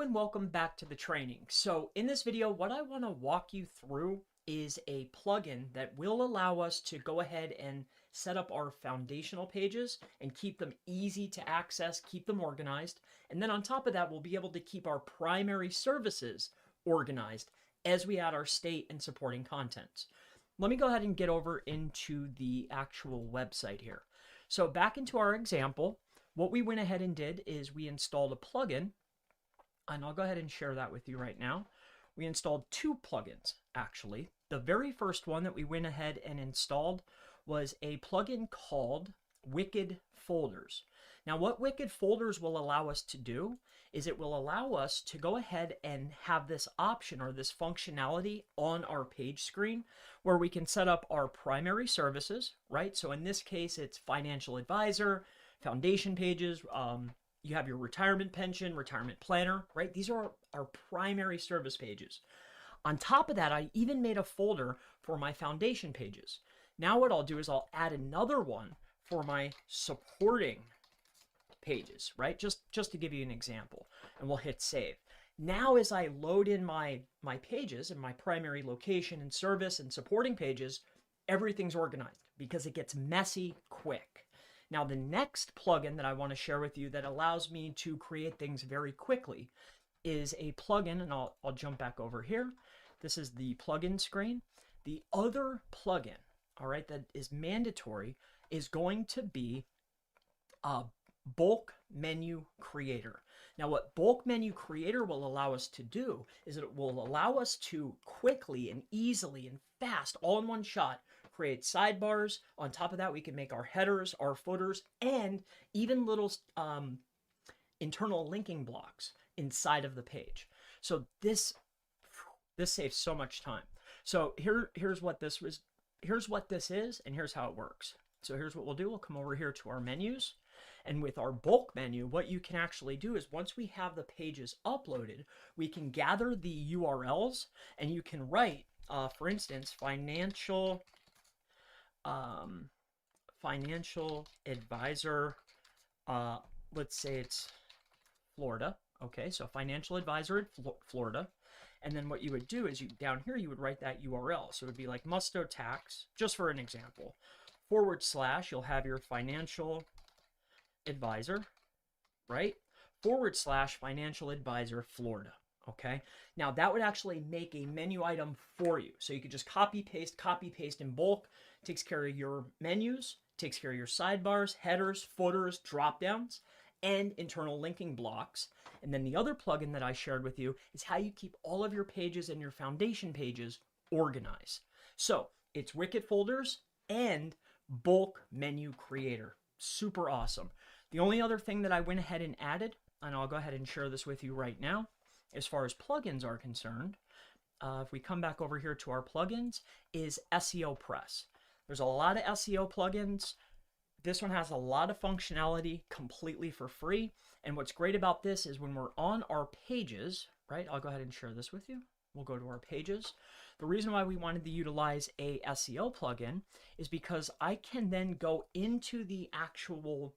and welcome back to the training. So in this video, what I want to walk you through is a plugin that will allow us to go ahead and set up our foundational pages and keep them easy to access, keep them organized. And then on top of that, we'll be able to keep our primary services organized as we add our state and supporting content. Let me go ahead and get over into the actual website here. So back into our example, what we went ahead and did is we installed a plugin, and I'll go ahead and share that with you right now. We installed two plugins, actually. The very first one that we went ahead and installed was a plugin called Wicked Folders. Now, what Wicked Folders will allow us to do is it will allow us to go ahead and have this option or this functionality on our page screen where we can set up our primary services, right? So in this case, it's financial advisor, foundation pages, you have your retirement pension, retirement planner, right? These are our primary service pages. On top of that, I even made a folder for my foundation pages. Now what I'll do is I'll add another one for my supporting pages, right? Just to give you an example, and we'll hit save. Now as I load in my pages and my primary location and service and supporting pages, everything's organized because it gets messy quick. Now, the next plugin that I want to share with you that allows me to create things very quickly is a plugin, and I'll jump back over here. This is the plugin screen. The other plugin, all right, that is mandatory is going to be a bulk menu creator. Now, what bulk menu creator will allow us to do is it will allow us to quickly and easily and fast, all in one shot, create sidebars. On top of that, we can make our headers, our footers, and even little internal linking blocks inside of the page. So this saves so much time. So here's what this is, and here's how it works. So here's what we'll do. We'll come over here to our menus, and with our bulk menu, what you can actually do is once we have the pages uploaded, we can gather the URLs, and you can write, for instance, financial advisor, let's say it's Florida. Okay, so financial advisor at Florida. And then what you would do is down here, you would write that URL. So it would be like Musto Tax, just for an example, / you'll have your financial advisor, right? / financial advisor Florida. Okay, now that would actually make a menu item for you. So you could just copy paste in bulk. Takes care of your menus, takes care of your sidebars, headers, footers, drop downs, and internal linking blocks. And then the other plugin that I shared with you is how you keep all of your pages and your foundation pages organized. So it's Wicked Folders and bulk menu creator. Super awesome. The only other thing that I went ahead and added, and I'll go ahead and share this with you right now, as far as plugins are concerned, if we come back over here to our plugins, is SEO Press. There's a lot of SEO plugins. This one has a lot of functionality completely for free. And what's great about this is when we're on our pages, right? I'll go ahead and share this with you. We'll go to our pages. The reason why we wanted to utilize a SEO plugin is because I can then go into the actual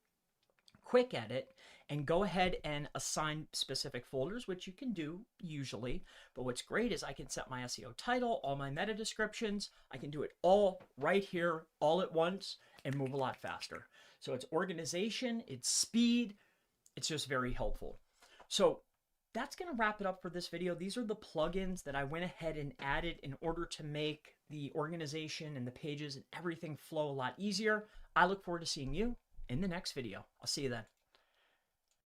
quick edit and go ahead and assign specific folders, which you can do usually. But what's great is I can set my SEO title, all my meta descriptions. I can do it all right here, all at once, and move a lot faster. So it's organization, it's speed, it's just very helpful. So that's going to wrap it up for this video. These are the plugins that I went ahead and added in order to make the organization and the pages and everything flow a lot easier. I look forward to seeing you in the next video. I'll see you then.